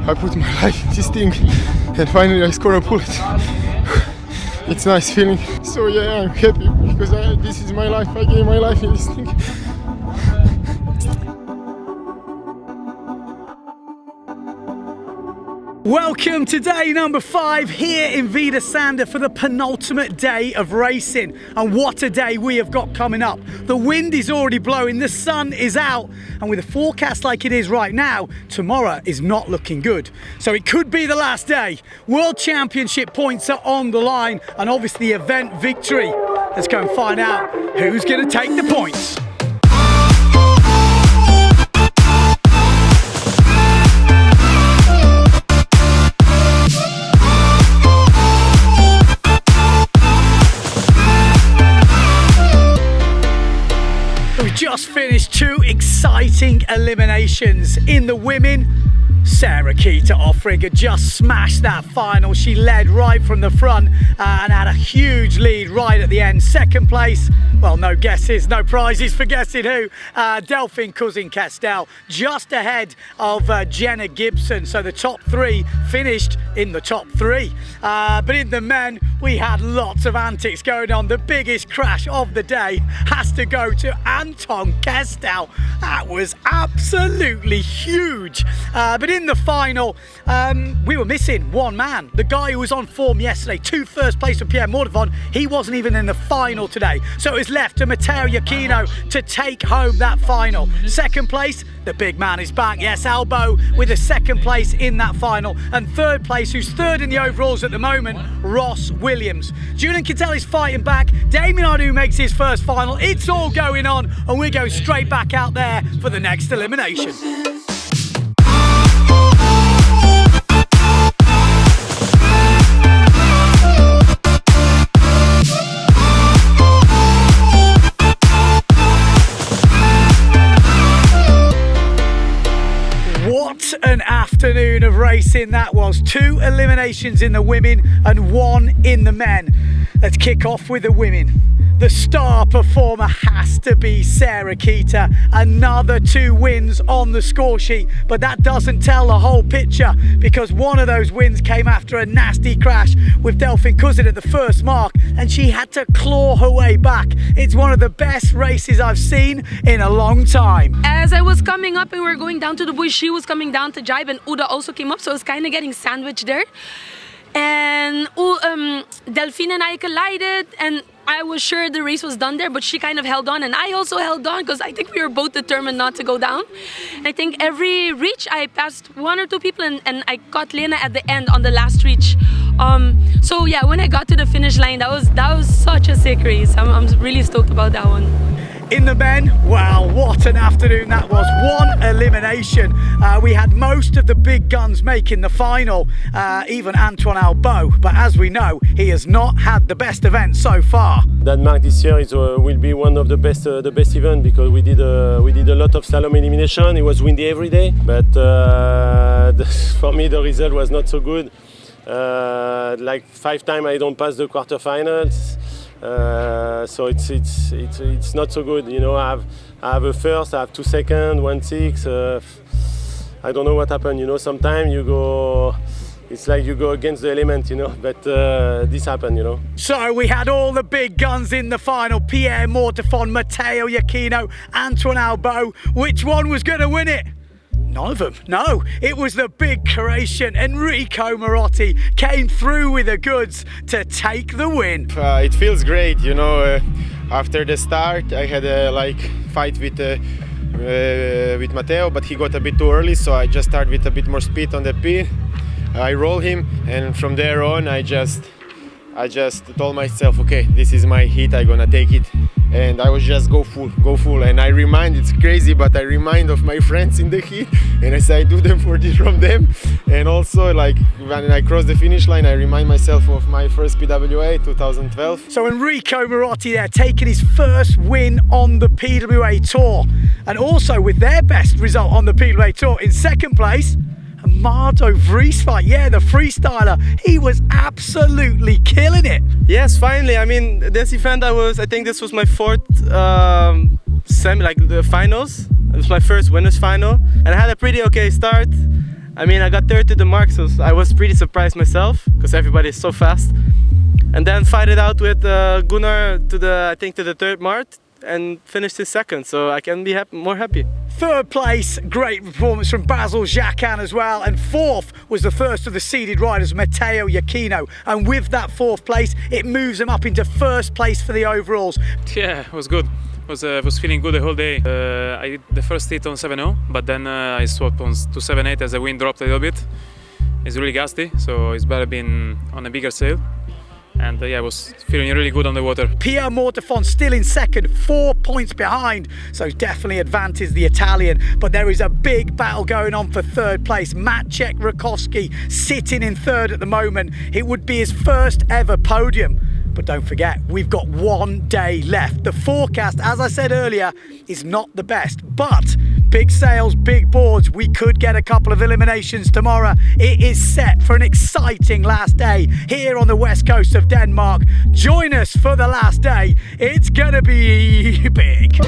I put my life in this thing, and finally I score a bullet. It's a nice feeling. So yeah, I'm happy because this is my life. I gave my life in this thing. Welcome to day number 5 here in Hvide Sande for the penultimate day of racing. And what a day we have got coming up. The wind is already blowing, the sun is out, and with a forecast like it is right now, tomorrow is not looking good. So it could be the last day. World Championship points are on the line, and obviously event victory. Let's go and find out who's going to take the points. Just finished 2 exciting eliminations. In the women, Sarah Quita off-rigger just smashed that final. She led right from the front and had a huge lead right at the end. Second place, well, no guesses, no prizes for guessing who. Delphine Cousin-Castel just ahead of Jenna Gibson. So the top 3 finished in the top 3. But in the men, we had lots of antics going on. The biggest crash of the day has to go to Anton Castel. That was absolutely huge. But in the final, we were missing one man. The guy who was on form yesterday, 2 first place for Pierre Mordavon, he wasn't even in the final today. So it was left to Matteo Yukino to take home that final. Second place, the big man is back. Yes, Albo with a second place in that final. And third place, who's third in the overalls at the moment, Ross Williams. Julian Kittel is fighting back. Damien Arnoux makes his first final. It's all going on, and we're going straight back out there for the next elimination. What an afternoon of racing that was. 2 eliminations in the women and 1 in the men. Let's kick off with the women. The star performer has to be Sarah Quita. Another 2 wins on the score sheet, but that doesn't tell the whole picture because one of those wins came after a nasty crash with Delphine Cousin at the first mark, and she had to claw her way back. It's one of the best races I've seen in a long time. As I was coming up and we were going down to the bush, she was coming down to jibe, and Uda also came up, so I was kind of getting sandwiched there. And Delphine and I collided, and I was sure the race was done there, but she kind of held on, and I also held on because I think we were both determined not to go down. And I think every reach I passed 1 or 2 people, and I caught Lena at the end on the last reach. So yeah, when I got to the finish line, that was such a sick race. I'm really stoked about that one. In the men, wow, what an afternoon that was. 1 elimination. We had most of the big guns making the final, even Antoine Albo, but as we know, he has not had the best event so far. Denmark this year will be one of the best events because we did a lot of slalom elimination. It was windy every day, but for me the result was not so good. Like 5 times I don't pass the quarterfinals. So it's not so good, you know. I have a first, I have 2 seconds, 1/6. I don't know what happened, you know. Sometimes you go, it's like you go against the element, you know. But this happened, you know. So we had all the big guns in the final: Pierre Mordavon, Matteo Yukino, Antoine Albo. Which one was going to win it? None of them. No, it was the big Croatian Enrico Marotti came through with the goods to take the win. It feels great, you know. After the start, I had a fight with Matteo, but he got a bit too early, so I just started with a bit more speed on the pin. I roll him, and from there on, I just told myself, okay, this is my heat. I'm gonna take it. And I was just go full. And I remind, it's crazy, but I remind of my friends in the heat, and as I do them from them. And also, like, when I cross the finish line, I remind myself of my first PWA 2012. So Enrico Marotti there taking his first win on the PWA Tour, and also with their best result on the PWA Tour in second place, Mardo Vrieswijk, yeah, the freestyler. He was absolutely killing it. Yes, finally. I mean, this event I think this was my 4th the finals. It was my first winners final, and I had a pretty okay start. I mean, I got third to the mark, so I was pretty surprised myself because everybody is so fast. And then fight it out with Gunnar to the third mart and finished his second, so I can be more happy. Third place, great performance from Basil Jacquin as well, and fourth was the first of the seeded riders, Matteo Yukino, and with that fourth place it moves him up into first place for the overalls. Yeah, it was good. Was feeling good the whole day. I did the first hit on 7.0, but then I swapped on to 7.8 as the wind dropped a little bit. It's really gusty, so it's better being on a bigger sail. And yeah, I was feeling really good on the water. Pierre Mortefon still in second, 4 points behind, so definitely advantage the Italian. But there is a big battle going on for third place. Maciek Rakowski sitting in third at the moment. It would be his first ever podium. But don't forget, we've got 1 day left. The forecast, as I said earlier, is not the best, but big sails, big boards. We could get a couple of eliminations tomorrow. It is set for an exciting last day here on the west coast of Denmark. Join us for the last day. It's gonna be big.